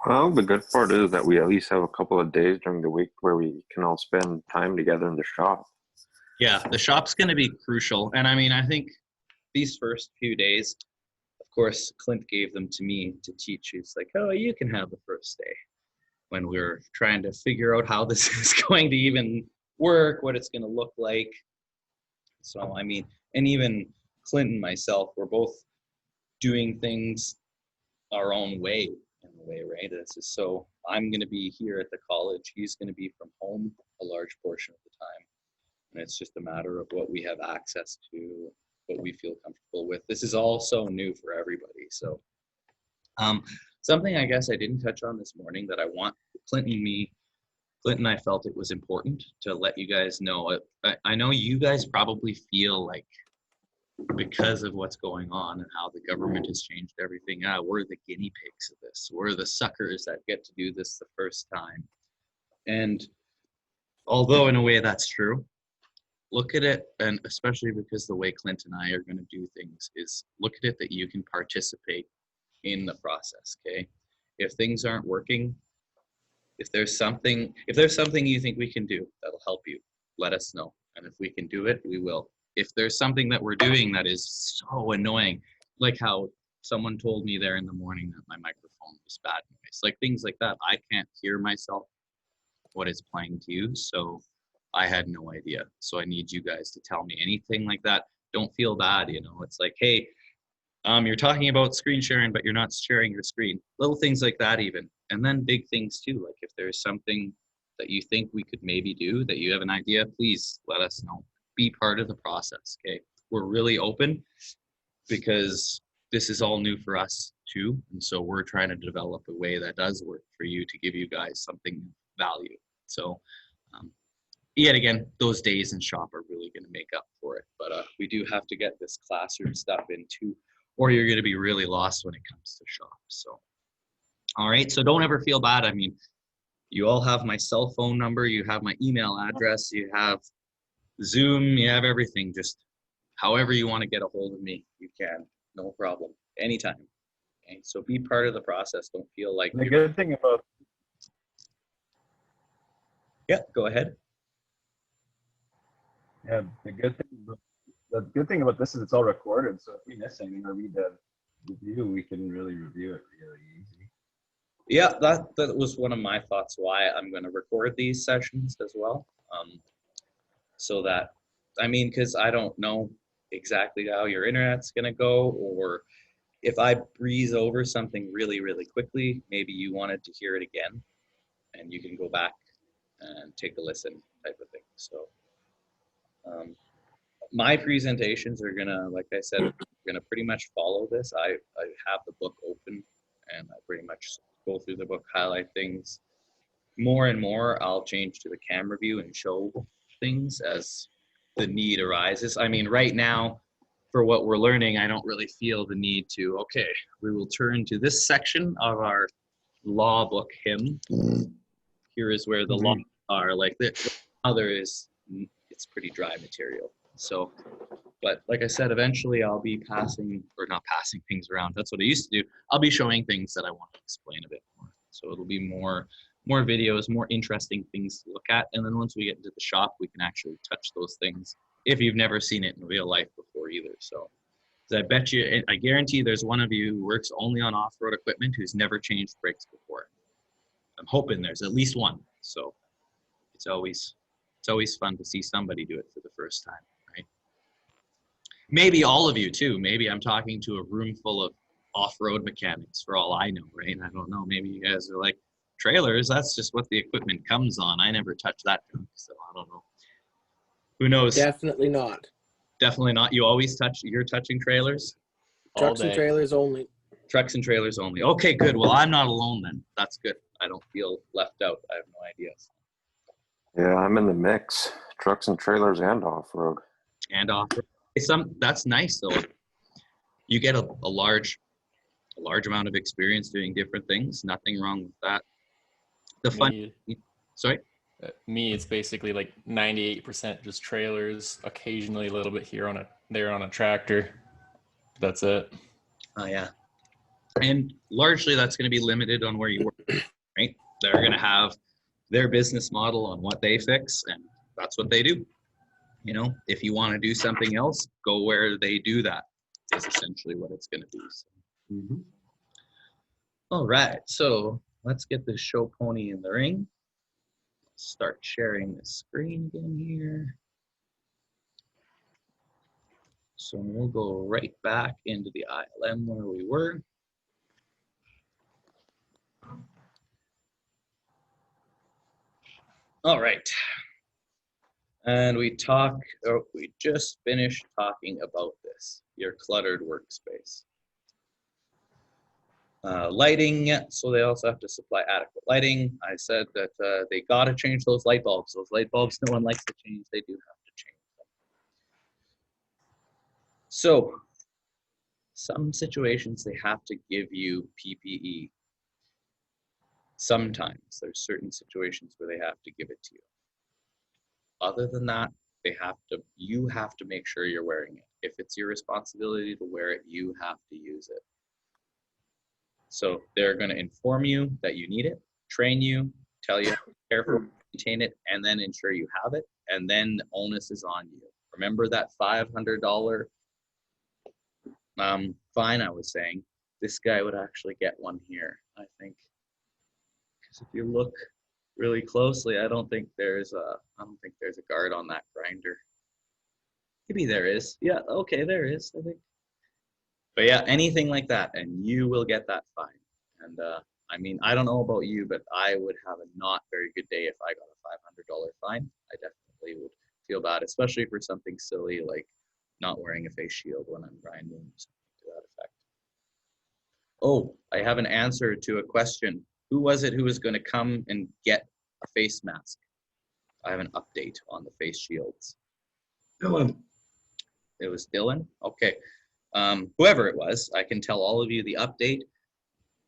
Well, the good part is that we at least have a couple of days during the week where we can all spend time together in the shop. Yeah, the shop's going to be crucial. And I mean, I think these first few days, of course, Clint gave them to me to teach. He's like, oh, you can have the first day when we're trying to figure out how this is going to even work, what it's going to look like. So, I mean, and even Clint and myself, we're both doing things our own way in a way, right? This is so I'm going to be here at the college. He's going to be from home a large portion of the time. And it's just a matter of what we have access to, what we feel comfortable with. This is all so new for everybody. So something I guess I didn't touch on this morning that I want Clint and I felt it was important to let you guys know. I know you guys probably feel like because of what's going on and how the government has changed everything, we're the guinea pigs of this. We're the suckers that get to do this the first time. And although in a way that's true, look at it, and especially because the way Clint and I are going to do things is look at it that you can participate in the process, okay? If things aren't working, if there's something you think we can do that'll help you, let us know. And if we can do it, we will. If there's something that we're doing that is so annoying, like how someone told me there in the morning that my microphone was bad noise, like things like that, I can't hear myself, what it's playing to you, so I had no idea. So I need you guys to tell me anything like that. Don't feel bad, you know. It's like, hey, you're talking about screen sharing, but you're not sharing your screen. Little things like that even. And then big things too, like if there's something that you think we could maybe do, that you have an idea, please let us know. Be part of the process, okay? We're really open because this is all new for us too. And so we're trying to develop a way that does work for you to give you guys something value. So yet again, those days in shop are really going to make up for it. But we do have to get this classroom stuff into, or you're going to be really lost when it comes to shop. So, all right. So don't ever feel bad. I mean, you all have my cell phone number. You have my email address. You have Zoom. You have everything. Just however you want to get a hold of me, you can. No problem. Anytime. Okay? So be part of the process. Don't feel like the good thing about yeah, go ahead. Yeah, the good thing about this is it's all recorded, so if we miss anything or read the review, we can really review it really easy. Yeah, that was one of my thoughts why I'm going to record these sessions as well. So that, I mean, because I don't know exactly how your internet's going to go, or if I breeze over something really, really quickly, maybe you wanted to hear it again and you can go back and take a listen type of thing. So my presentations are gonna, like I said, gonna pretty much follow this. I have the book open and I pretty much go through the book, highlight things. More and more, I'll change to the camera view and show things as the need arises. I mean, right now, for what we're learning, I don't really feel the need to, okay, we will turn to this section of our law book hymn. Here is where the laws are. Like this, other is, it's pretty dry material. So, but like I said, eventually I'll be passing, or not passing things around. That's what I used to do. I'll be showing things that I want to explain a bit more. So it'll be more videos, more interesting things to look at. And then once we get into the shop, we can actually touch those things if you've never seen it in real life before either. So I bet you, I guarantee there's one of you who works only on off-road equipment who's never changed brakes before. I'm hoping there's at least one. So it's always fun to see somebody do it for the first time, right? Maybe all of you too. Maybe I'm talking to a room full of off-road mechanics for all I know, right? I don't know. Maybe you guys are like, trailers, that's just what the equipment comes on. I never touch that junk, so I don't know. Who knows? Definitely not. Definitely not. You're touching trailers? Trucks and trailers only. Trucks and trailers only. Okay, good. Well, I'm not alone then. That's good. I don't feel left out. I have no ideas. Yeah, I'm in the mix. Trucks and trailers and off-road. And off-road. That's nice though. You get a large amount of experience doing different things. Nothing wrong with that. The fun. Sorry. Me, it's basically like 98% just trailers. Occasionally a little bit here on a tractor. That's it. Oh yeah. And largely that's going to be limited on where you work, right? They're going to have their business model on what they fix, and that's what they do. You know, if you want to do something else, go where they do that, is essentially what it's going to be. So. Mm-hmm. All right, so let's get this show pony in the ring. Start sharing the screen again here. So we'll go right back into the ILM where we were. All right. And we just finished talking about this, your cluttered workspace. Lighting, so they also have to supply adequate lighting. I said that they got to change those light bulbs. Those light bulbs no one likes to change. They do have to change them. So some situations they have to give you PPE. Sometimes there's certain situations where they have to give it to you. Other than that, you have to make sure you're wearing it. If it's your responsibility to wear it, you have to use it. So they're going to inform you that you need it, train you, tell you how to care for it, maintain it, and then ensure you have it. And then the onus is on you. Remember that $500 fine I was saying? This guy would actually get one here, I think. Because if you look really closely, I don't think there's a guard on that grinder. Maybe there is. Yeah, okay, there is, I think. But yeah, anything like that, and you will get that fine. And I mean, I don't know about you, but I would have a not very good day if I got a $500 fine. I definitely would feel bad, especially for something silly like not wearing a face shield when I'm grinding, something to that effect. Oh, I have an answer to a question. Who was it who was going to come and get a face mask? I have an update on the face shields. Dylan. It was Dylan? Okay. Whoever it was, I can tell all of you the update.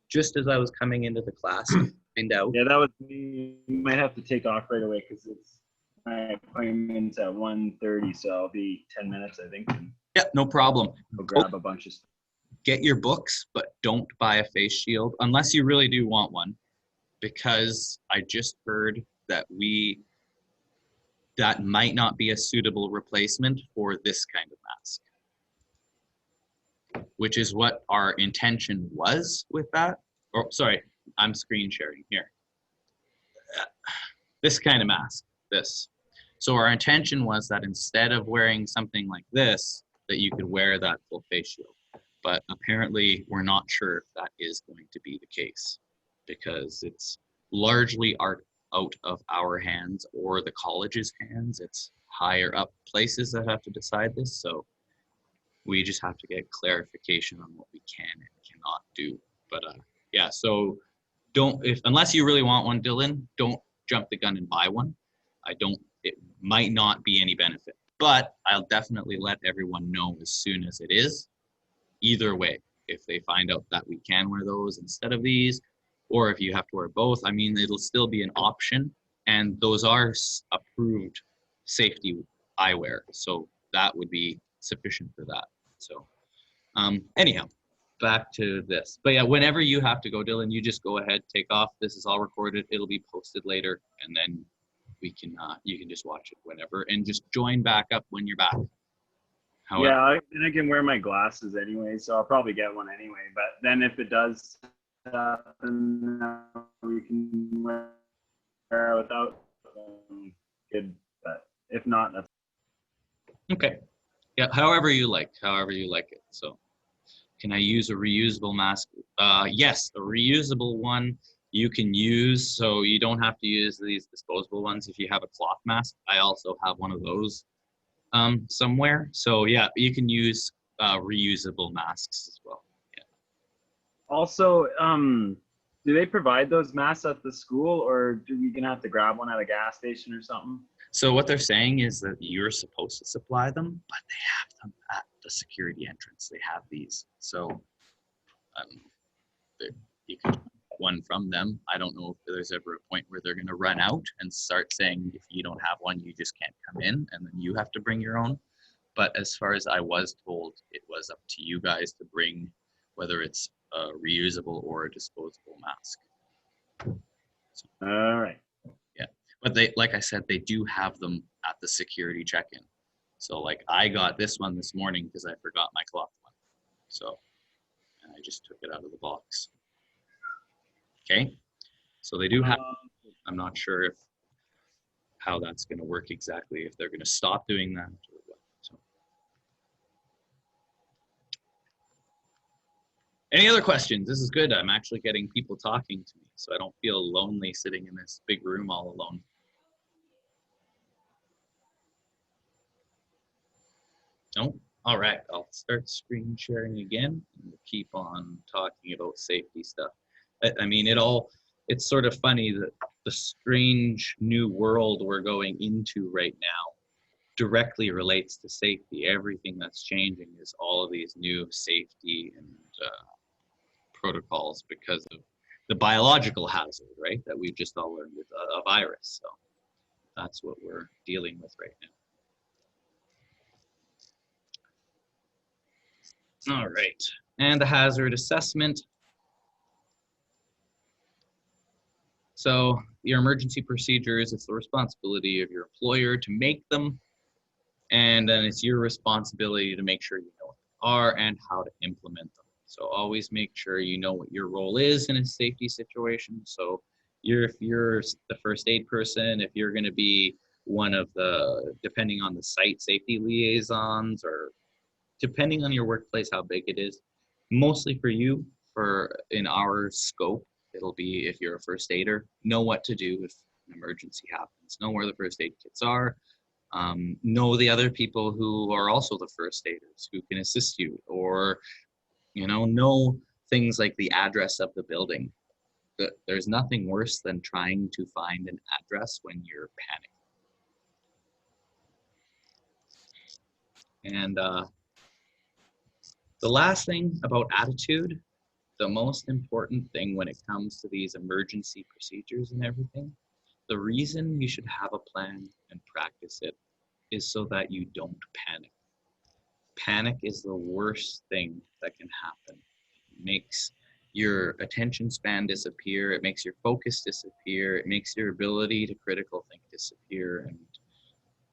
Just as I was coming into the class to find out. Yeah, that was me. You might have to take off right away because it's my appointment's at 1:30, so I'll be 10 minutes, I think. And Yeah, no problem. I'll grab a bunch of stuff. Get your books, but don't buy a face shield unless you really do want one, because I just heard that that might not be a suitable replacement for this kind of mask, which is what our intention was with that. Or sorry, I'm screen sharing here. This kind of mask, this. So our intention was that instead of wearing something like this, that you could wear that full face shield. But apparently we're not sure if that is going to be the case, because it's largely out of our hands or the college's hands. It's higher up places that have to decide this. So we just have to get clarification on what we can and cannot do. But yeah, so unless you really want one, Dylan, don't jump the gun and buy one. It might not be any benefit, but I'll definitely let everyone know as soon as it is. Either way, if they find out that we can wear those instead of these, or if you have to wear both, I mean, it'll still be an option, and those are approved safety eyewear, so that would be sufficient for that. So anyhow, back to this. But yeah, whenever you have to go, Dylan, you just go ahead, take off. This is all recorded. It'll be posted later, and then we can you can just watch it whenever, and just join back up when you're back. However, Yeah, and I can wear my glasses anyway, so I'll probably get one anyway. But then if it does happen, we can wear without. Good, but if not, that's okay. Yeah, however you like it. So can I use a reusable mask? Yes, a reusable one you can use, so you don't have to use these disposable ones. If you have a cloth mask, I also have one of those somewhere. So yeah, you can use reusable masks as well. Yeah. also, do they provide those masks at the school, or do we gonna have to grab one at a gas station or something? So what they're saying is that you're supposed to supply them, but they have them at the security entrance. They have these. So you can get one from them. I don't know if there's ever a point where they're going to run out and start saying, if you don't have one, you just can't come in, and then you have to bring your own. But as far as I was told, it was up to you guys to bring, whether it's a reusable or a disposable mask. All right. But they, like I said, they do have them at the security check-in. So like I got this one this morning because I forgot my cloth one. So, and I just took it out of the box. Okay. So they do have, I'm not sure if how that's going to work exactly, if they're going to stop doing that or what. So. Any other questions? This is good. I'm actually getting people talking to me, so I don't feel lonely sitting in this big room all alone. No? All right, I'll start screen sharing again, and we'll keep on talking about safety stuff. I mean, it's sort of funny that the strange new world we're going into right now directly relates to safety. Everything that's changing is all of these new safety and protocols because of the biological hazard, right? That we've just all learned with a virus. So that's what we're dealing with right now. All right, and the hazard assessment. So your emergency procedures, it's the responsibility of your employer to make them, and then it's your responsibility to make sure you know what they are and how to implement them. So always make sure you know what your role is in a safety situation. So if you're the first aid person, if you're going to be one of the, depending on the site, safety liaisons, or depending on your workplace, how big it is, mostly for you, for in our scope, it'll be if you're a first aider, know what to do if an emergency happens, know where the first aid kits are, know the other people who are also the first aiders who can assist you, or know things like the address of the building. There's nothing worse than trying to find an address when you're panicking. And the last thing about attitude, the most important thing when it comes to these emergency procedures and everything, the reason you should have a plan and practice it is so that you don't panic. Panic is the worst thing that can happen. It makes your attention span disappear. It makes your focus disappear. It makes your ability to critical think disappear, and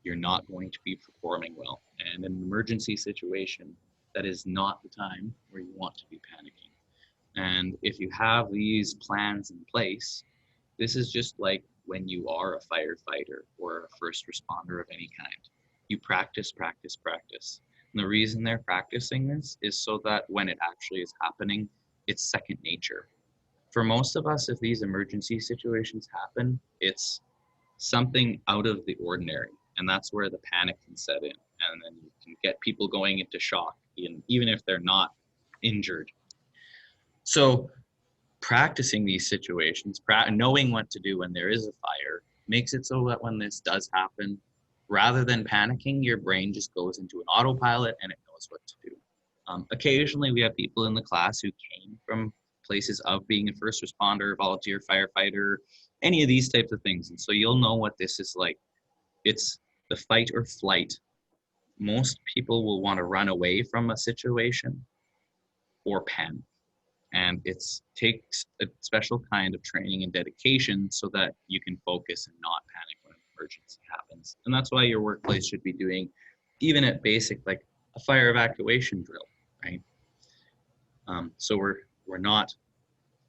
you're not going to be performing well. And in an emergency situation, that is not the time where you want to be panicking. And if you have these plans in place, this is just like when you are a firefighter or a first responder of any kind. You practice, practice, practice. And the reason they're practicing this is so that when it actually is happening, it's second nature. For most of us, if these emergency situations happen, it's something out of the ordinary. And that's where the panic can set in. And then you can get people going into shock, even if they're not injured. So practicing these situations, knowing what to do when there is a fire, makes it so that when this does happen, rather than panicking, your brain just goes into an autopilot and it knows what to do. Occasionally, we have people in the class who came from places of being a first responder, volunteer firefighter, any of these types of things. And so you'll know what this is like. It's the fight or flight. Most people will want to run away from a situation or panic. And it takes a special kind of training and dedication so that you can focus and not panic when an emergency happens. And that's why your workplace should be doing, even at basic, like a fire evacuation drill, right? So we're not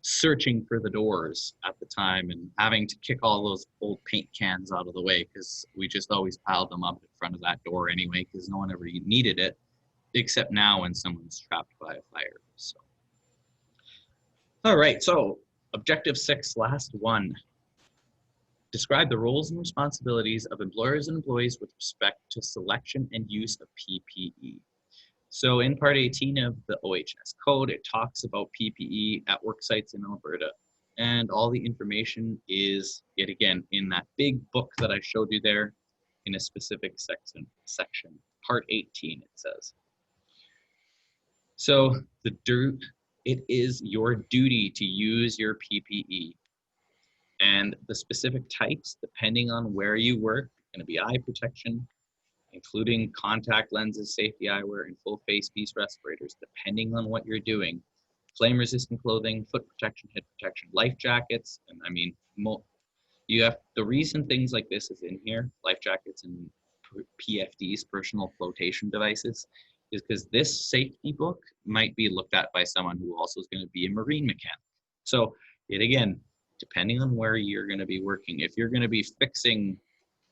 searching for the doors at the time and having to kick all those old paint cans out of the way, because we just always piled them up in front of that door anyway, because no one ever needed it, except now when someone's trapped by a fire. So. All right, so objective 6, last one. Describe the roles and responsibilities of employers and employees with respect to selection and use of PPE. So in part 18 of the OHS code, it talks about PPE at work sites in Alberta. And all the information is, yet again, in that big book that I showed you there in a specific section. Part 18, it says. So it is your duty to use your PPE, and the specific types, depending on where you work, going to be eye protection, including contact lenses, safety eyewear, and full face piece respirators, depending on what you're doing. flame resistant clothing, foot protection, head protection, life jackets. And I mean, you have the reason things like this is in here, life jackets and PFDs, personal flotation devices, is because this safety book might be looked at by someone who also is going to be a marine mechanic. So yet again, depending on where you're going to be working, if you're going to be fixing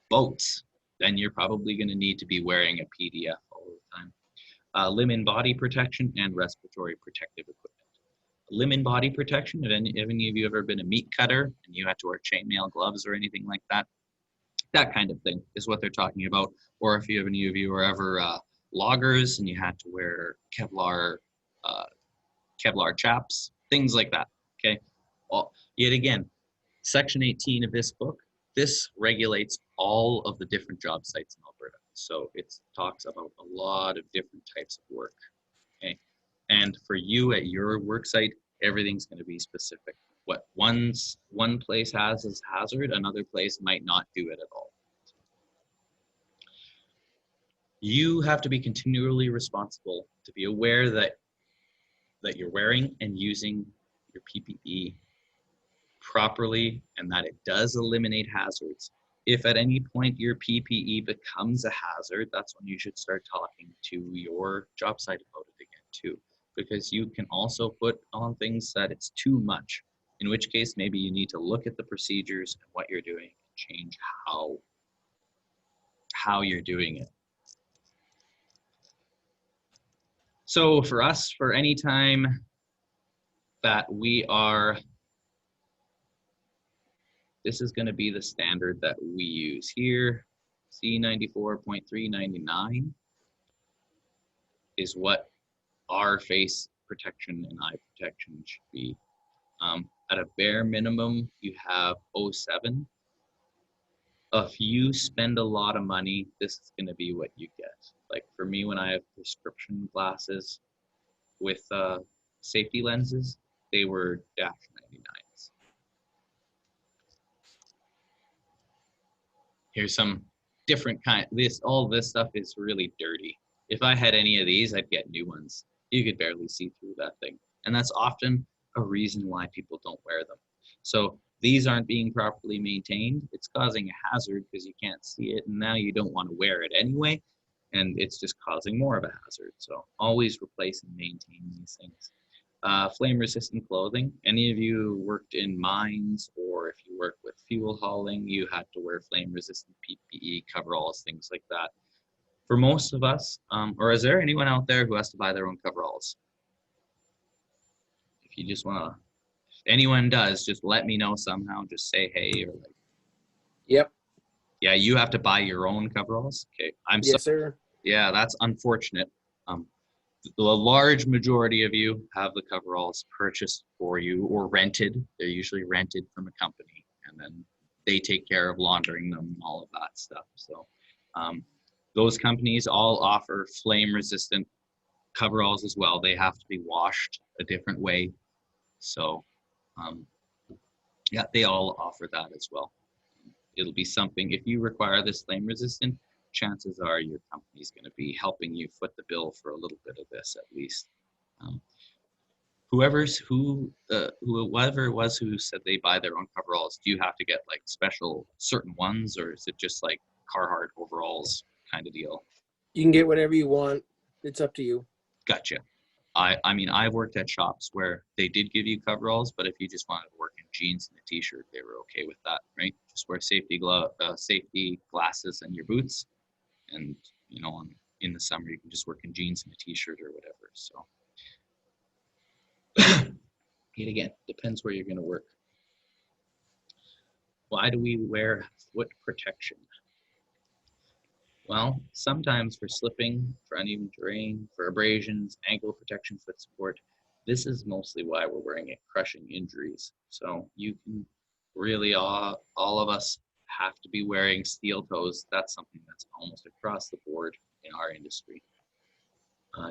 boats, then you're probably going to need to be wearing a PDF all the time. Limb and body protection and respiratory protective equipment. Limb and body protection, have any of you ever been a meat cutter and you had to wear chainmail gloves or anything like that? That kind of thing is what they're talking about. Or if any of you are ever loggers and you had to wear Kevlar chaps, things like that, okay? Well, yet again, Section 18 of this book, this regulates all of the different job sites in Alberta. So it talks about a lot of different types of work, okay? And for you at your work site, everything's going to be specific. What one place has as hazard, another place might not do it at all. You have to be continually responsible to be aware that you're wearing and using your PPE properly and that it does eliminate hazards. If at any point your PPE becomes a hazard, that's when you should start talking to your job site about it again too, because you can also put on things that it's too much, in which case maybe you need to look at the procedures and what you're doing and change how you're doing it. So for us, for any time that we are, this is going to be the standard that we use here. C94.399 is what our face protection and eye protection should be. At a bare minimum, you have 07. If you spend a lot of money, this is going to be what you get. Like for me, when I have prescription glasses with safety lenses, they were -99s. Here's some different kind. All this stuff is really dirty. If I had any of these, I'd get new ones. You could barely see through that thing. And that's often a reason why people don't wear them. So these aren't being properly maintained. It's causing a hazard because you can't see it. And now you don't want to wear it anyway. And it's just causing more of a hazard. So always replace and maintain these things. Flame resistant clothing. Any of you worked in mines, or if you work with fuel hauling, you had to wear flame resistant PPE, coveralls, things like that. For most of us, or is there anyone out there who has to buy their own coveralls? If you just want to, if anyone does, just let me know somehow. Just say hey, or like. Yep. Yeah, you have to buy your own coveralls. Okay, Yes, sir. Yeah, that's unfortunate. The large majority of you have the coveralls purchased for you or rented. They're usually rented from a company, and then they take care of laundering them and all of that stuff. So those companies all offer flame resistant coveralls as well. They have to be washed a different way. So yeah, they all offer that as well. It'll be something, if you require this flame resistant, chances are your company's going to be helping you foot the bill for a little bit of this at least. Whoever it was who said they buy their own coveralls, do you have to get like special certain ones, or is it just like Carhartt overalls kind of deal? You can get whatever you want. It's up to you. Gotcha. I mean, I've worked at shops where they did give you coveralls, but if you just wanted to work in jeans and a t-shirt, they were okay with that, right? Just wear safety glasses and your boots, and you know, in the summer you can just work in jeans and a t-shirt or whatever. So yet again, depends where you're going to work. Why do we wear foot protection? Well, sometimes for slipping, for uneven terrain, for abrasions, ankle protection, foot support. This is mostly why we're wearing it, crushing injuries. So you can really, all of us have to be wearing steel toes. That's something that's almost across the board in our industry,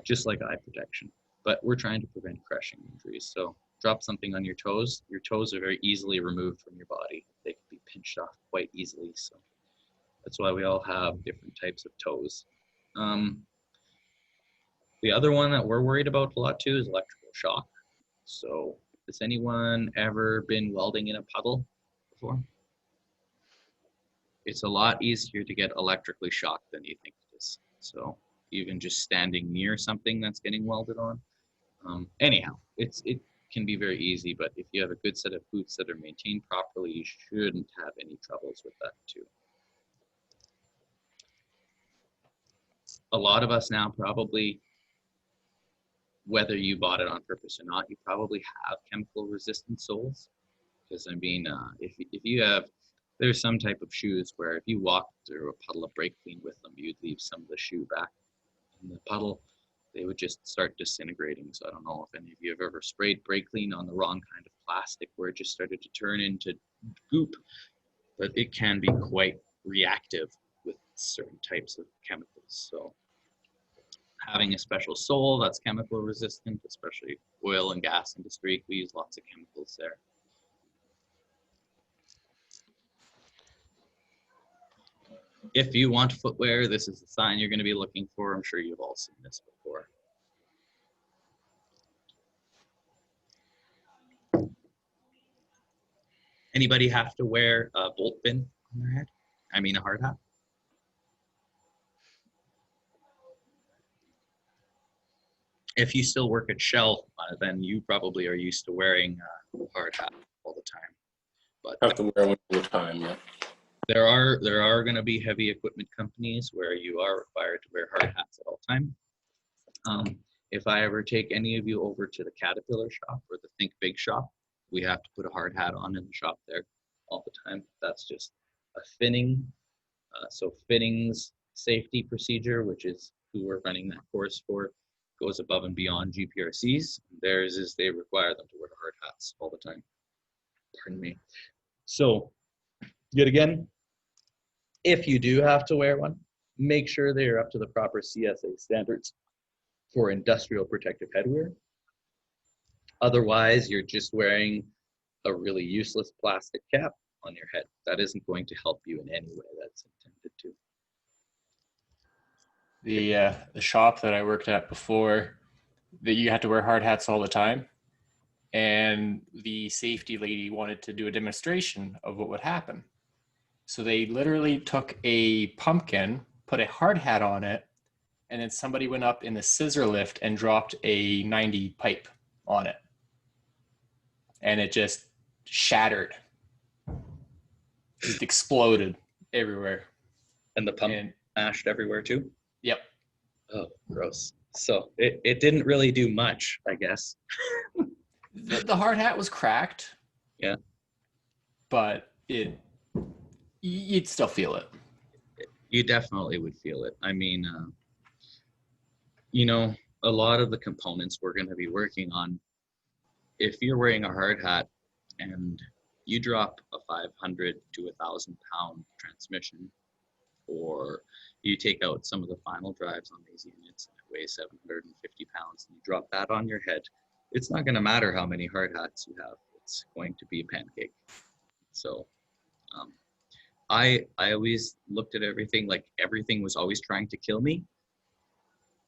just like eye protection. But we're trying to prevent crushing injuries. So drop something on your toes. Your toes are very easily removed from your body. They can be pinched off quite easily. So that's why we all have different types of toes. The other one that we're worried about a lot too is electrical shock. So has anyone ever been welding in a puddle before? It's a lot easier to get electrically shocked than you think it is. So even just standing near something that's getting welded on. Anyhow, it can be very easy, but if you have a good set of boots that are maintained properly, you shouldn't have any troubles with that too. A lot of us now probably, whether you bought it on purpose or not, you probably have chemical resistant soles. Because I mean, if you have, there's some type of shoes where if you walked through a puddle of brake clean with them, you'd leave some of the shoe back in the puddle. They would just start disintegrating. So I don't know if any of you have ever sprayed brake clean on the wrong kind of plastic where it just started to turn into goop, but it can be quite reactive with certain types of chemicals. So having a special sole that's chemical resistant, especially oil and gas industry, we use lots of chemicals there. If you want footwear, this is the sign you're going to be looking for. I'm sure you've all seen this before. Anybody have to wear a bolt pin on their head? I mean, a hard hat? If you still work at Shell, then you probably are used to wearing a hard hat all the time. But Have to wear one all the time, yeah. there are going to be heavy equipment companies where you are required to wear hard hats at all time. If I ever take any of you over to the Caterpillar shop or the Think Big shop, we have to put a hard hat on in the shop there all the time. That's just a fitting. So fittings safety procedure, which is who we're running that course for, goes above and beyond GPRCs. Theirs is they require them to wear hard hats all the time. Pardon me. So yet again, if you do have to wear one, make sure they're up to the proper CSA standards for industrial protective headwear. Otherwise, you're just wearing a really useless plastic cap on your head. That isn't going to help you in any way that's intended to. The shop that I worked at before, that you had to wear hard hats all the time, and the safety lady wanted to do a demonstration of what would happen. So they literally took a pumpkin, put a hard hat on it, and then somebody went up in the scissor lift and dropped a 90 pipe on it. And it just shattered. Just exploded everywhere. And the pump smashed everywhere too? Yep. Oh, gross. So it didn't really do much, I guess. The hard hat was cracked. Yeah. But you'd still feel it. You definitely would feel it. I mean, you know, a lot of the components we're going to be working on, if you're wearing a hard hat and you drop a 500 to 1,000 pound transmission, or you take out some of the final drives on these units and it weighs 750 pounds and you drop that on your head, it's not going to matter how many hard hats you have. It's going to be a pancake. So I always looked at everything like everything was always trying to kill me.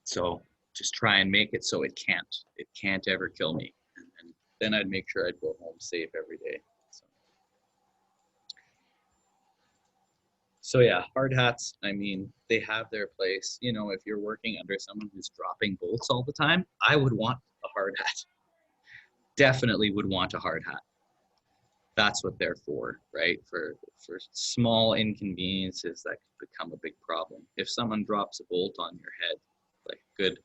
So just try and make it so it can't ever kill me. And then I'd make sure I'd go home safe every day. So yeah, hard hats, I mean, they have their place. You know, if you're working under someone who's dropping bolts all the time, I would want a hard hat. Definitely would want a hard hat. That's what they're for, right? For small inconveniences that could become a big problem. If someone drops a bolt on your head, like a good,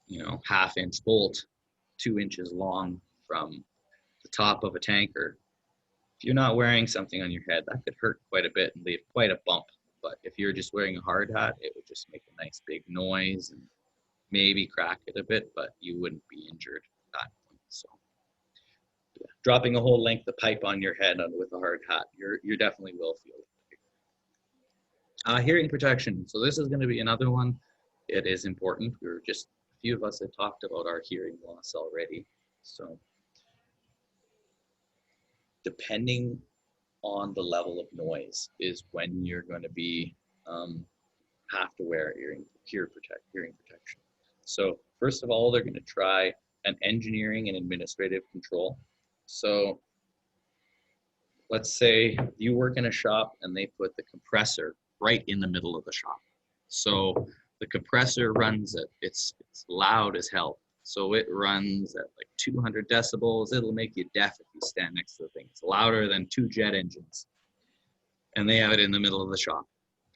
you know, 1/2 inch bolt, 2 inches long from the top of a tanker, if you're not wearing something on your head, that could hurt quite a bit and leave quite a bump. But if you're just wearing a hard hat, it would just make a nice big noise and maybe crack it a bit, but you wouldn't be injured at that point. So yeah, dropping a whole length of pipe on your head with a hard hat, you definitely will feel it. Hearing protection. So this is going to be another one. It is important. A few of us have talked about our hearing loss already. So depending on the level of noise is when you're going to be have to wear hearing protection. So first of all, they're going to try an engineering and administrative control. So let's say you work in a shop and they put the compressor right in the middle of the shop. So the compressor runs it. It's loud as hell. So it runs at like 200 decibels. It'll make you deaf if you stand next to the thing. It's louder than 2 jet engines. And they have it in the middle of the shop.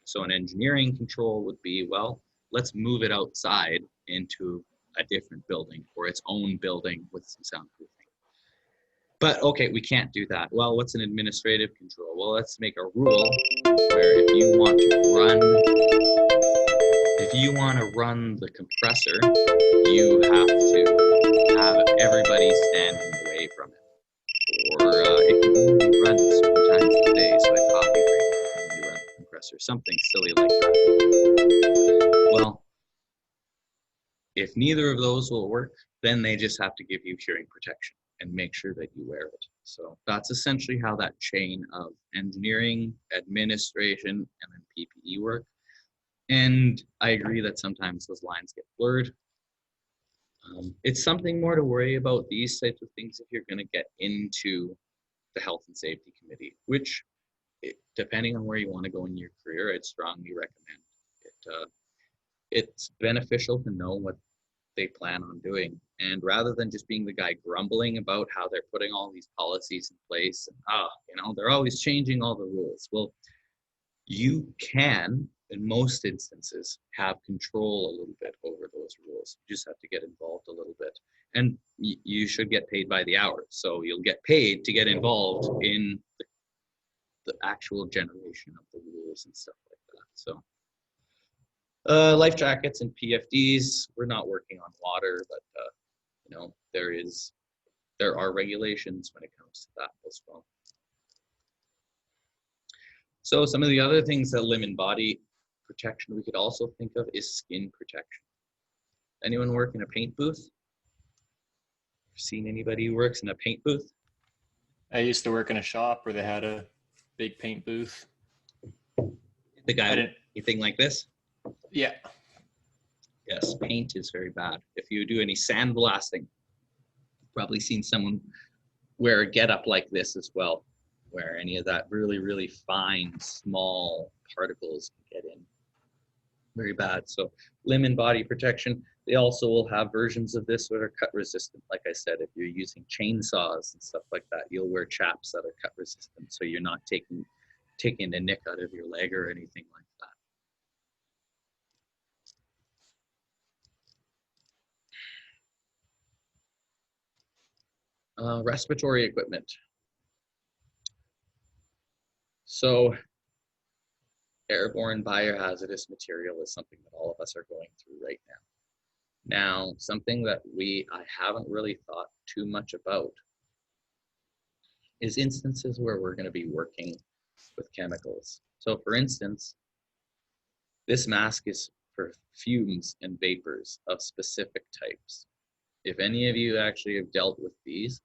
So an engineering control would be, well, let's move it outside into a different building or its own building with some soundproofing. But okay, we can't do that. Well, what's an administrative control? Well, let's make a rule where if you want to run the compressor, you have to have everybody standing away from it. Or it can only run certain times of the day, so a coffee break can only run the compressor, something silly like that. Well, if neither of those will work, then they just have to give you hearing protection and make sure that you wear it. So that's essentially how that chain of engineering, administration, and then PPE work. And I agree that sometimes those lines get blurred. It's something more to worry about these types of things if you're going to get into the health and safety committee, which, depending on where you want to go in your career, I'd strongly recommend it. It's beneficial to know what they plan on doing, and rather than just being the guy grumbling about how they're putting all these policies in place and they're always changing all the rules. Well, you can, in most instances, have control a little bit over those rules. You just have to get involved a little bit, and you should get paid by the hour, so you'll get paid to get involved in the actual generation of the rules and stuff like that. So life jackets and PFDs, we're not working on water, but there are regulations when it comes to that as well. So some of the other things that limb and body protection we could also think of is skin protection. Anyone work in a paint booth? Seen anybody who works in a paint booth? I used to work in a shop where they had a big paint booth. The guy, anything like this? Yeah. Yes, paint is very bad. If you do any sandblasting, you've probably seen someone wear a getup like this as well, where any of that really, really fine, small particles can get in. Very bad. So limb and body protection. They also will have versions of this that are cut resistant. Like I said, if you're using chainsaws and stuff like that, you'll wear chaps that are cut resistant, so you're not taking a nick out of your leg or anything like that. Respiratory equipment. So airborne biohazardous material is something that all of us are going through right now. Now, something that I haven't really thought too much about is instances where we're going to be working with chemicals. So for instance, this mask is for fumes and vapors of specific types. If any of you actually have dealt with these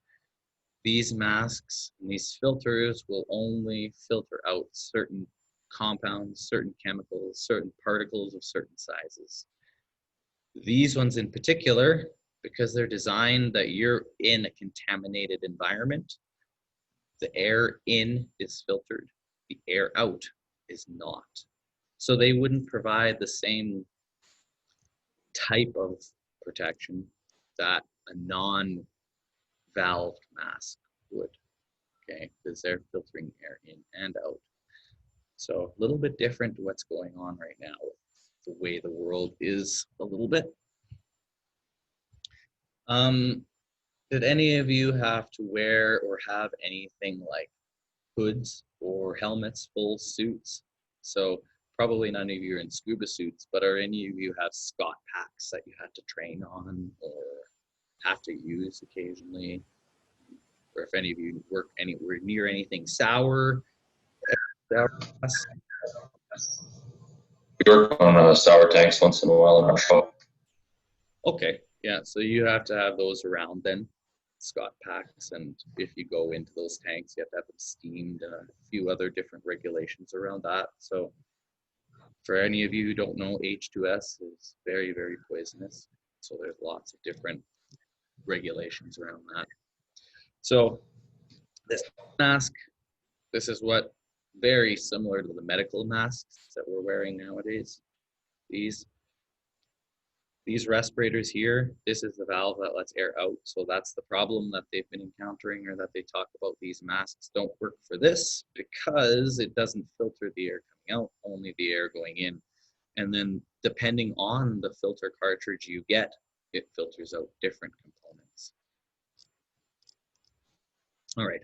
masks and these filters will only filter out certain compounds, certain chemicals, certain particles of certain sizes. These ones in particular, because they're designed that you're in a contaminated environment, the air in is filtered, the air out is not. So they wouldn't provide the same type of protection that a non-valved mask would, okay? Because they're filtering air in and out. So a little bit different to what's going on right now with the way the world is a little bit. Did any of you have to wear or have anything like hoods or helmets, full suits? So probably none of you are in scuba suits, but are any of you have Scott packs that you had to train on or have to use occasionally? Or if any of you work anywhere near anything sour? We work on sour tanks once in a while in our shop. Okay, yeah, so you have to have those around then, Scott packs, and if you go into those tanks, you have to have them steamed and a few other different regulations around that. So for any of you who don't know, H2S is very, very poisonous. So there's lots of different regulations around that. So this mask, this is what very similar to the medical masks that we're wearing nowadays. These respirators here, this is the valve that lets air out. So that's the problem that they've been encountering, or that they talk about. These masks don't work for this because it doesn't filter the air coming out, only the air going in. And then depending on the filter cartridge you get, it filters out different components.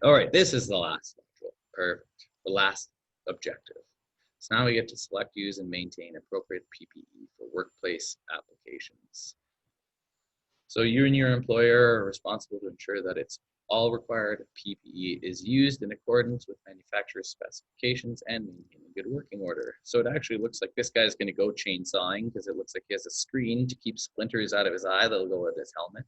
All right, this is the last module. Perfect. The last objective. So now we get to select, use, and maintain appropriate PPE for workplace applications. So you and your employer are responsible to ensure that it's all required PPE is used in accordance with manufacturer's specifications and maintain a good working order. So it actually looks like this guy's going to go chainsawing because it looks like he has a screen to keep splinters out of his eye that'll go with his helmet.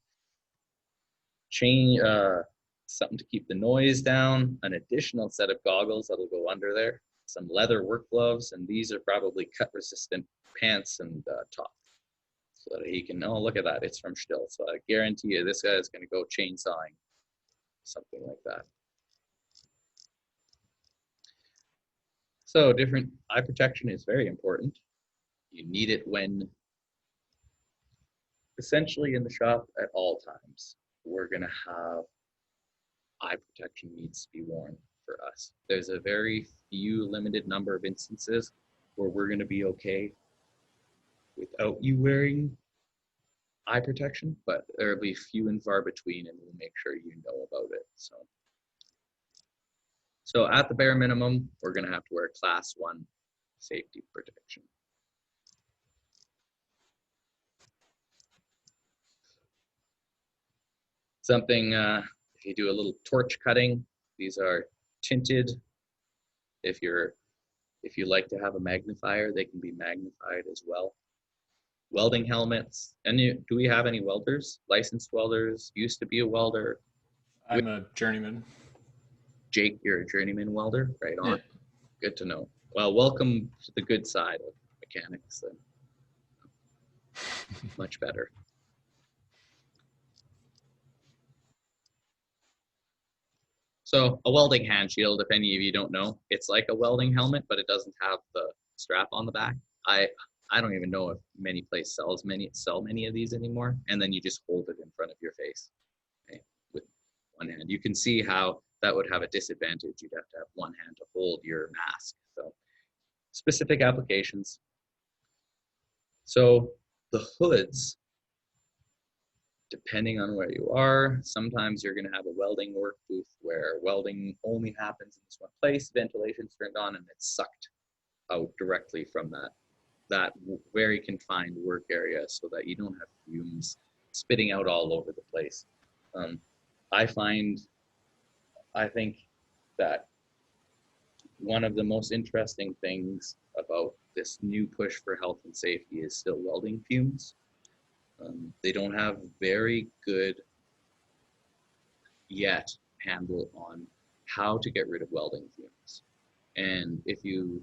Something to keep the noise down, an additional set of goggles that'll go under there, some leather work gloves, and these are probably cut resistant pants and top. So that he can, oh, look at that, it's from Stihl. So I guarantee you this guy is going to go chainsawing, something like that. So different eye protection is very important. You need it when, essentially in the shop at all times, we're going to have eye protection needs to be worn for us. There's a very few limited number of instances where we're going to be okay without you wearing eye protection, but there'll be few and far between, and we'll make sure you know about it. So at the bare minimum, we're going to have to wear class 1 safety protection. Something, if you do a little torch cutting, these are tinted. If you like to have a magnifier, they can be magnified as well. Welding helmets. And do we have any welders? Licensed welders? Used to be a welder? I'm a journeyman. Jake, you're a journeyman welder? Right on. Yeah. Good to know. Well, welcome to the good side of mechanics then. Much better. So a welding hand shield, if any of you don't know, it's like a welding helmet, but it doesn't have the strap on the back. I don't even know if many places sell many of these anymore. And then you just hold it in front of your face, okay, with one hand. You can see how that would have a disadvantage. You'd have to have one hand to hold your mask. So specific applications. So the hoods, depending on where you are, sometimes you're going to have a welding work booth where welding only happens in this one place, ventilation's turned on, and it's sucked out directly from that very confined work area so that you don't have fumes spitting out all over the place. I think that one of the most interesting things about this new push for health and safety is still welding fumes. They don't have very good yet handle on how to get rid of welding fumes. And if you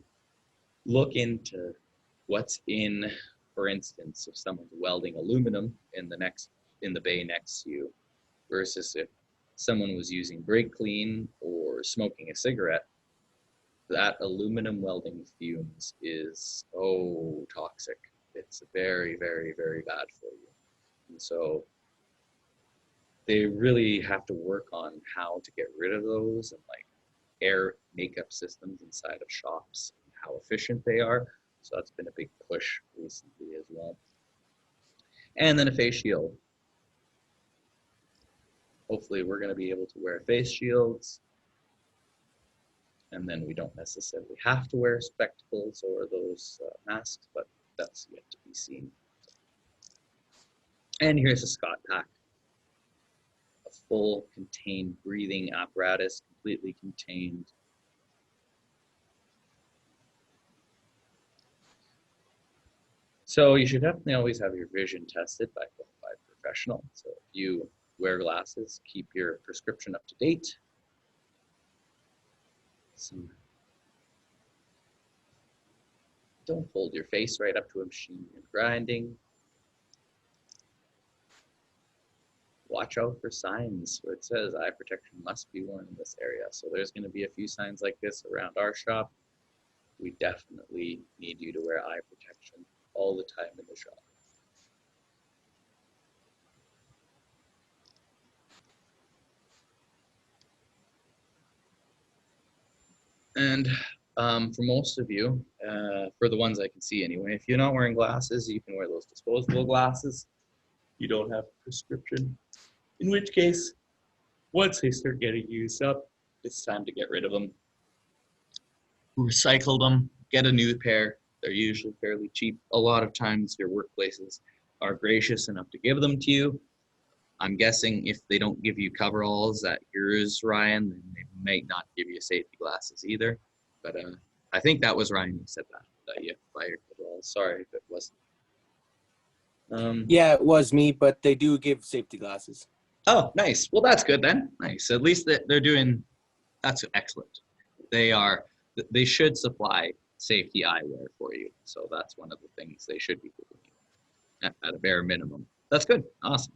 look into what's in, for instance, if someone's welding aluminum in the bay next to you versus if someone was using brake clean or smoking a cigarette, that aluminum welding fumes is so toxic. It's very, very, very bad for you. And so they really have to work on how to get rid of those, and like air makeup systems inside of shops, and how efficient they are. So that's been a big push recently as well. And then a face shield. Hopefully we're going to be able to wear face shields, and then we don't necessarily have to wear spectacles or those masks, but that's yet to be seen. And here's a Scott pack, a full contained breathing apparatus, completely contained. So you should definitely always have your vision tested by a qualified professional. So if you wear glasses, keep your prescription up to date. Don't hold your face right up to a machine and grinding. watch out for signs where it says eye protection must be worn in this area. So there's going to be a few signs like this around our shop. We definitely need you to wear eye protection all the time in the shop. And for most of you, for the ones I can see anyway, if you're not wearing glasses, you can wear those disposable glasses. You don't have a prescription, in which case, once they start getting used up, it's time to get rid of them. Recycle them, get a new pair. They're usually fairly cheap. A lot of times your workplaces are gracious enough to give them to you. I'm guessing if they don't give you coveralls at yours, Ryan, then they might not give you safety glasses either. But I think that was Ryan who said that you buy your coveralls. Sorry if it wasn't. Yeah, it was me, but they do give safety glasses. Oh, nice. Well, that's good then. Nice. At least they're doing, that's excellent. They should supply safety eyewear for you. So that's one of the things they should be doing at a bare minimum. That's good. Awesome.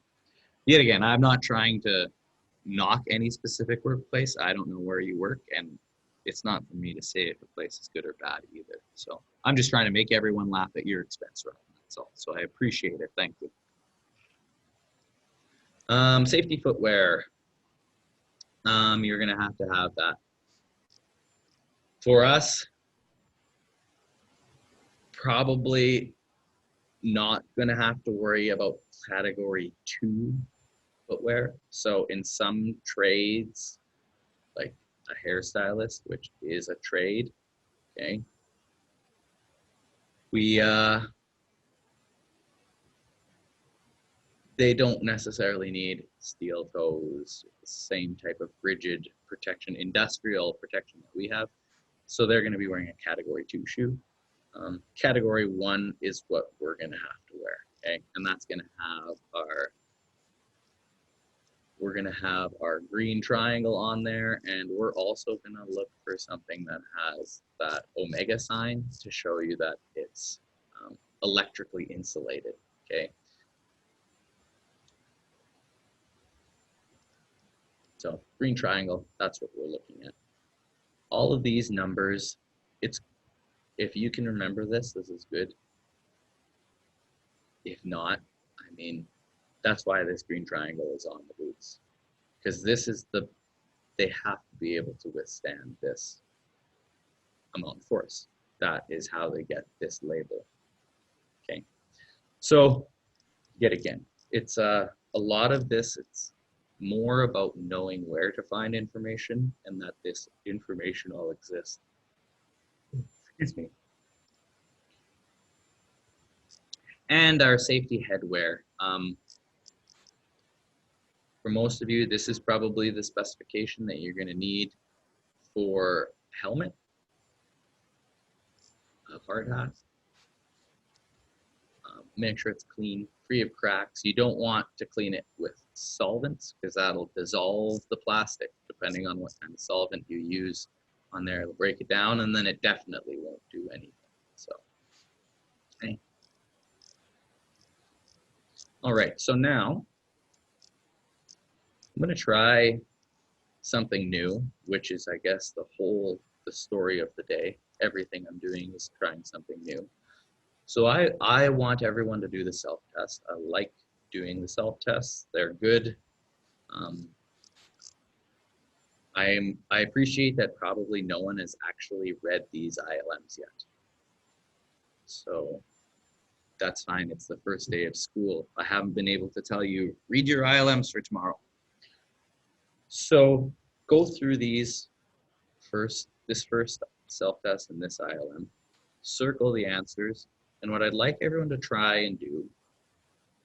Yet again, I'm not trying to knock any specific workplace. I don't know where you work, and it's not for me to say if a place is good or bad either. So I'm just trying to make everyone laugh at your expense, right? That's all. So I appreciate it. Thank you. Safety footwear. You're going to have that. For us, probably not going to have to worry about category 2 footwear. So in some trades, like a hairstylist, which is a trade, okay, they don't necessarily need steel toes, the same type of rigid protection, industrial protection that we have. So they're going to be wearing a category 2 shoe. Category 1 is what we're going to have to wear, okay? And that's going to have we're going to have our green triangle on there, and we're also going to look for something that has that omega sign to show you that it's electrically insulated, okay? So green triangle, that's what we're looking at. All of these numbers, if you can remember this is good. If not, I mean, that's why this green triangle is on the boots, because they have to be able to withstand this amount of force. That is how they get this label. Okay, so yet again, it's a lot of this, it's more about knowing where to find information and that this information all exists. Excuse me. And our safety headwear. For most of you, this is probably the specification that you're going to need for helmet, a hard hat. Make sure it's clean, free of cracks. You don't want to clean it with solvents because that'll dissolve the plastic depending on what kind of solvent you use on there. It'll break it down, and then it definitely won't do anything. So, okay. All right, so now I'm going to try something new, which is, I guess, the story of the day. Everything I'm doing is trying something new. So I want everyone to do the self-test. I like doing the self-tests. They're good. I appreciate that probably no one has actually read these ILMs yet. So that's fine. It's the first day of school. I haven't been able to tell you, read your ILMs for tomorrow. So go through this first self-test and this ILM, circle the answers. And what I'd like everyone to try and do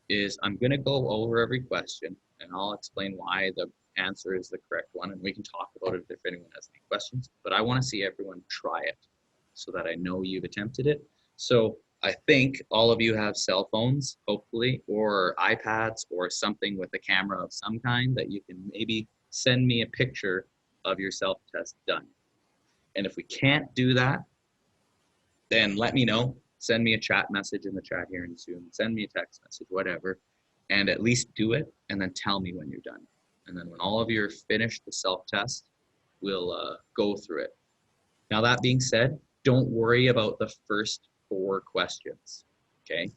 is I'm going to go over every question and I'll explain why the answer is the correct one. And we can talk about it if anyone has any questions, but I want to see everyone try it so that I know you've attempted it. So I think all of you have cell phones, hopefully, or iPads or something with a camera of some kind that you can maybe send me a picture of your self-test done. And if we can't do that, then let me know. Send me a chat message in the chat here in Zoom. Send me a text message, whatever. and at least do it, and then tell me when you're done. And then when all of you are finished the self-test, we'll go through it. Now, that being said, don't worry about the first 4 questions, okay?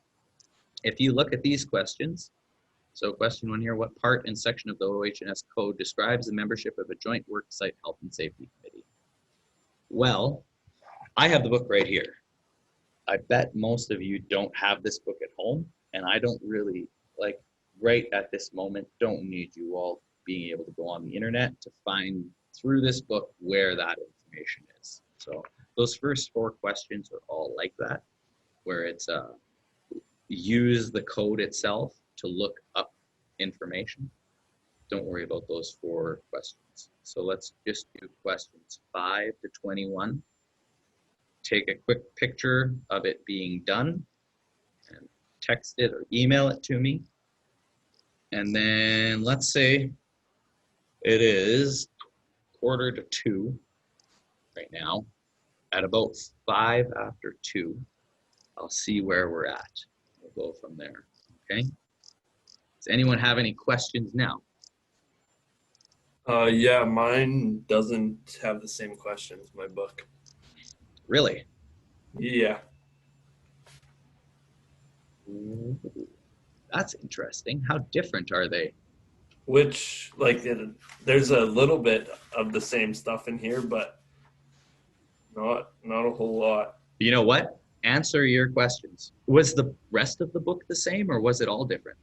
If you look at these questions, so question 1 here, what part and section of the OH&S code describes the membership of a joint worksite health and safety committee? Well, I have the book right here. I bet most of you don't have this book at home, and I don't really, like, right at this moment, don't need you all being able to go on the internet to find through this book where that information is. So those first 4 questions are all like that, where it's use the code itself to look up information. Don't worry about those 4 questions. So let's just do questions 5 to 21. Take a quick picture of it being done and text it or email it to me. And then let's say it is 1:45 right now. At about 5 after 2, I'll see where we're at. We'll go from there, okay? Does anyone have any questions now? Yeah, mine doesn't have the same questions, my book. Really? Yeah. Ooh, that's interesting. How different are they? Which, like, there's a little bit of the same stuff in here, but not a whole lot. You know what? Answer your questions. Was the rest of the book the same, or was it all different?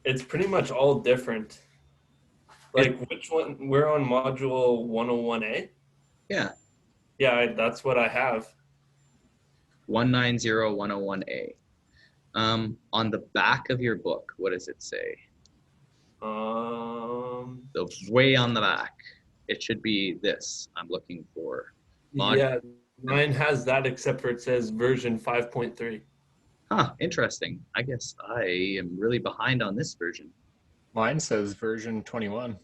It's pretty much all different. Like, which one? We're on module 101A? Yeah. Yeah, that's what I have. 190101A. On the back of your book, what does it say? The way on the back. It should be this. I'm looking for. Yeah, mine has that except for it says version 5.3. Huh, interesting. I guess I am really behind on this version. Mine says version 21.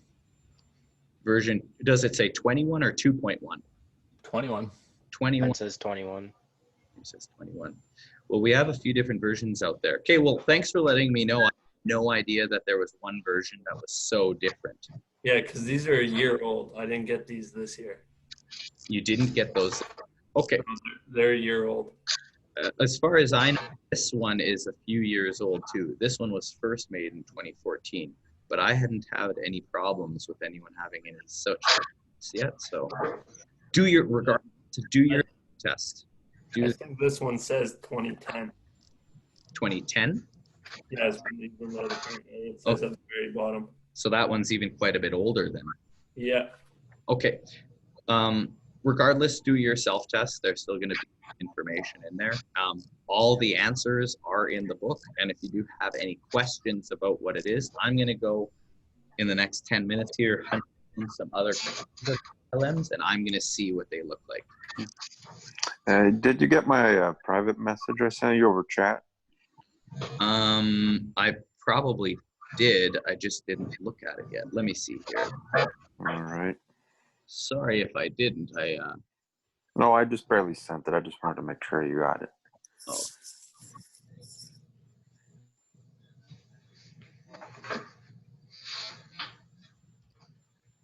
Version, does it say 21 or 2.1? 21. 21. Mine says 21. It says 21. Well, we have a few different versions out there. Okay, well, thanks for letting me know. I had no idea that there was one version that was so different. Yeah, because these are a year old. I didn't get these this year. You didn't get those. Okay. They're a year old. As far as I know, this one is a few years old too. This one was first made in 2014, but I hadn't had any problems with anyone having any such yet. So do your test. I think this one says 2010. 2010. Yeah, it's below the current. It says at the very bottom. So that one's even quite a bit older then. Yeah. Okay. Regardless, do your self-test. There's still going to be information in there. All the answers are in the book. And if you do have any questions about what it is, I'm going to go in the next 10 minutes here, hunt some other LMs, and I'm going to see what they look like. Did you get my private message I sent you over chat? I probably did. I just didn't look at it yet. Let me see here. All right. Sorry if I didn't. No, I just barely sent it. I just wanted to make sure you got it. Oh.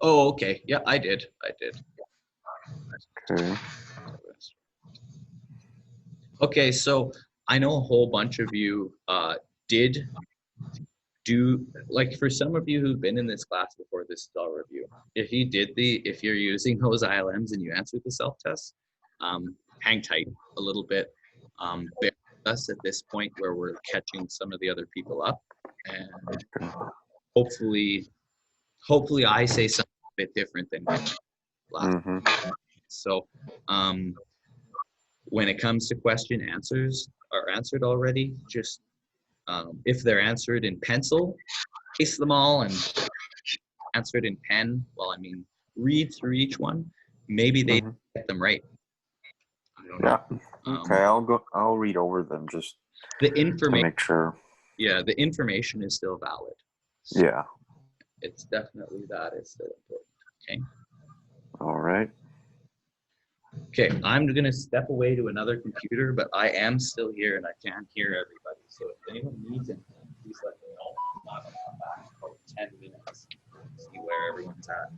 Oh, okay. Yeah, I did. Okay. Okay, so I know a whole bunch of you did do, like, for some of you who've been in this class before, this is all review. If you're using those ILMs and you answered the self-test, hang tight a little bit. Bear with us at this point where we're catching some of the other people up, and hopefully I say something a bit different than last. So when it comes to question answers are answered already, just if they're answered in pencil, paste them all, and answered in pen. Well, I mean, read through each one. Maybe they get them right. I don't know. Okay, I'll read over them just the to information. make sure. Yeah, the information is still valid. So yeah. It's definitely that is still important. Okay. All right. Okay, I'm gonna step away to another computer, but I am still here and I can hear everybody. So if anyone needs anything, please let me know. not, I'll come back in about 10 minutes, see where everyone's at.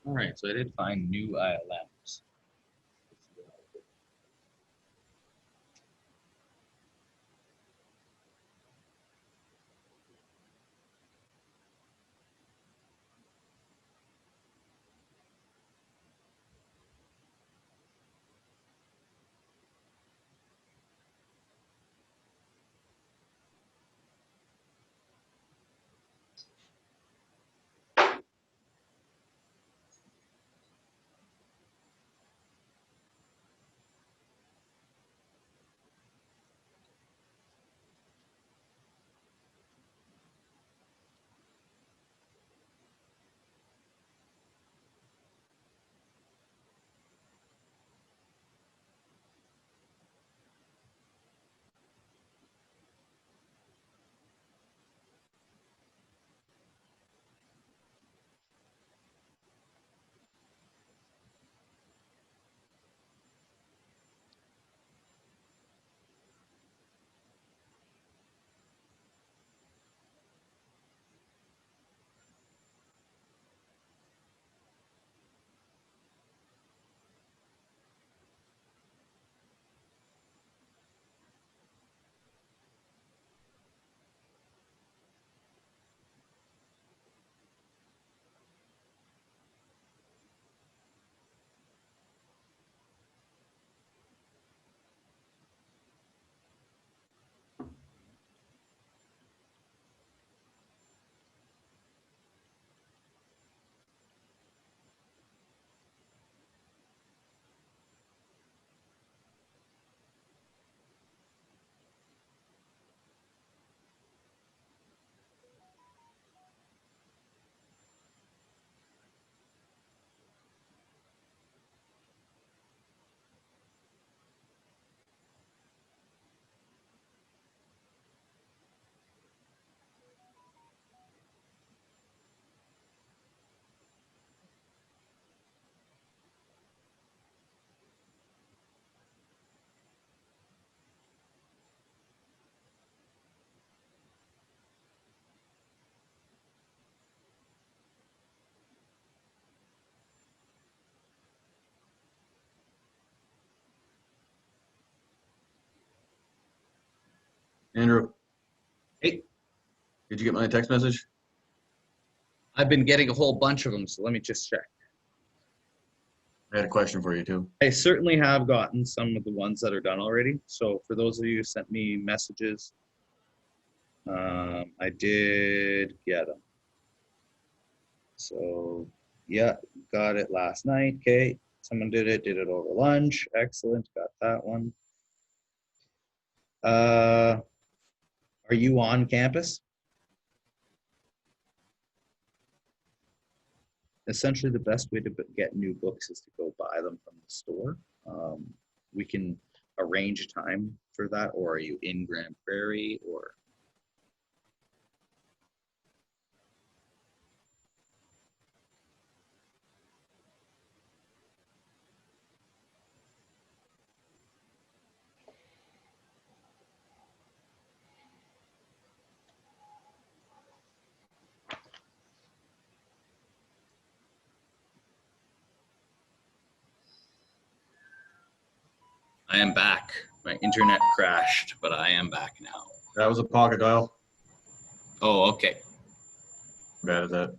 All right, so I did find new ILMs. Andrew, Hey, did you get my text message? I've been getting a whole bunch of them, so let me just check. I had a question for you too. I certainly have gotten some of the ones that are done already. So for those of you who sent me messages, I did get them. So yeah, got it last night. Okay, someone did it over lunch. Excellent, got that one. Are you on campus? Essentially, the best way to get new books is to go buy them from the store. We can arrange a time for that, or are you in Grand Prairie, or? I am back. My internet crashed, but I am back now. That was a pocket dial. Oh, okay. Bad at that.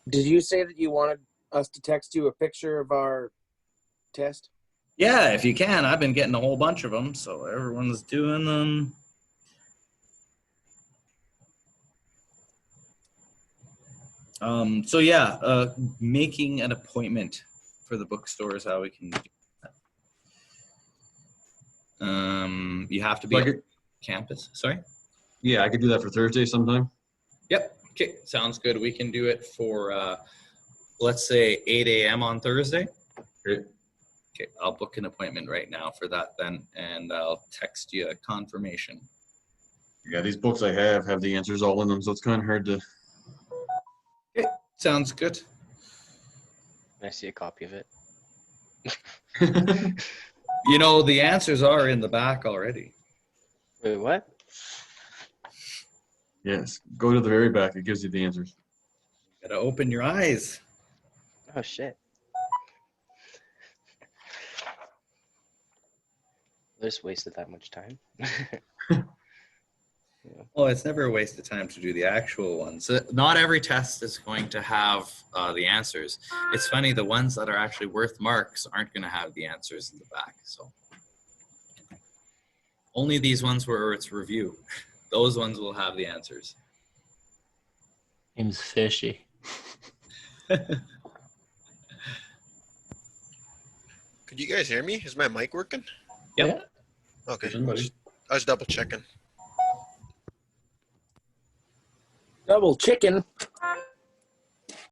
Did you say that you wanted us to text you a picture of our test? Yeah, if you can. I've been getting a whole bunch of them, so everyone's doing them. So yeah, making an appointment for the bookstore is how we can do that. You have to be Like on it, campus. Sorry? yeah, I could do that for Thursday sometime. Yep. Okay, sounds good. We can do it for, let's say, 8 a.m. on Thursday. Great. Okay, I'll book an appointment right now for that then, and I'll text you a confirmation. Yeah, these books I have the answers all in them, so it's kind of hard to. Okay, sounds good. Can I see a copy of it? You know, the answers are in the back already. Wait, what? Yes. Go to the very back. It gives you the answers. Gotta open your eyes. Oh shit. I just wasted that much time. Oh, it's never a waste of time to do the actual ones. Not every test is going to have the answers. It's funny, the ones that are actually worth marks aren't going to have the answers in the back. So only these ones where it's review. Those ones will have the answers. Seems fishy. Could you guys hear me? Is my mic working? Yep. Okay. Somebody. I was double checking. Double chicken.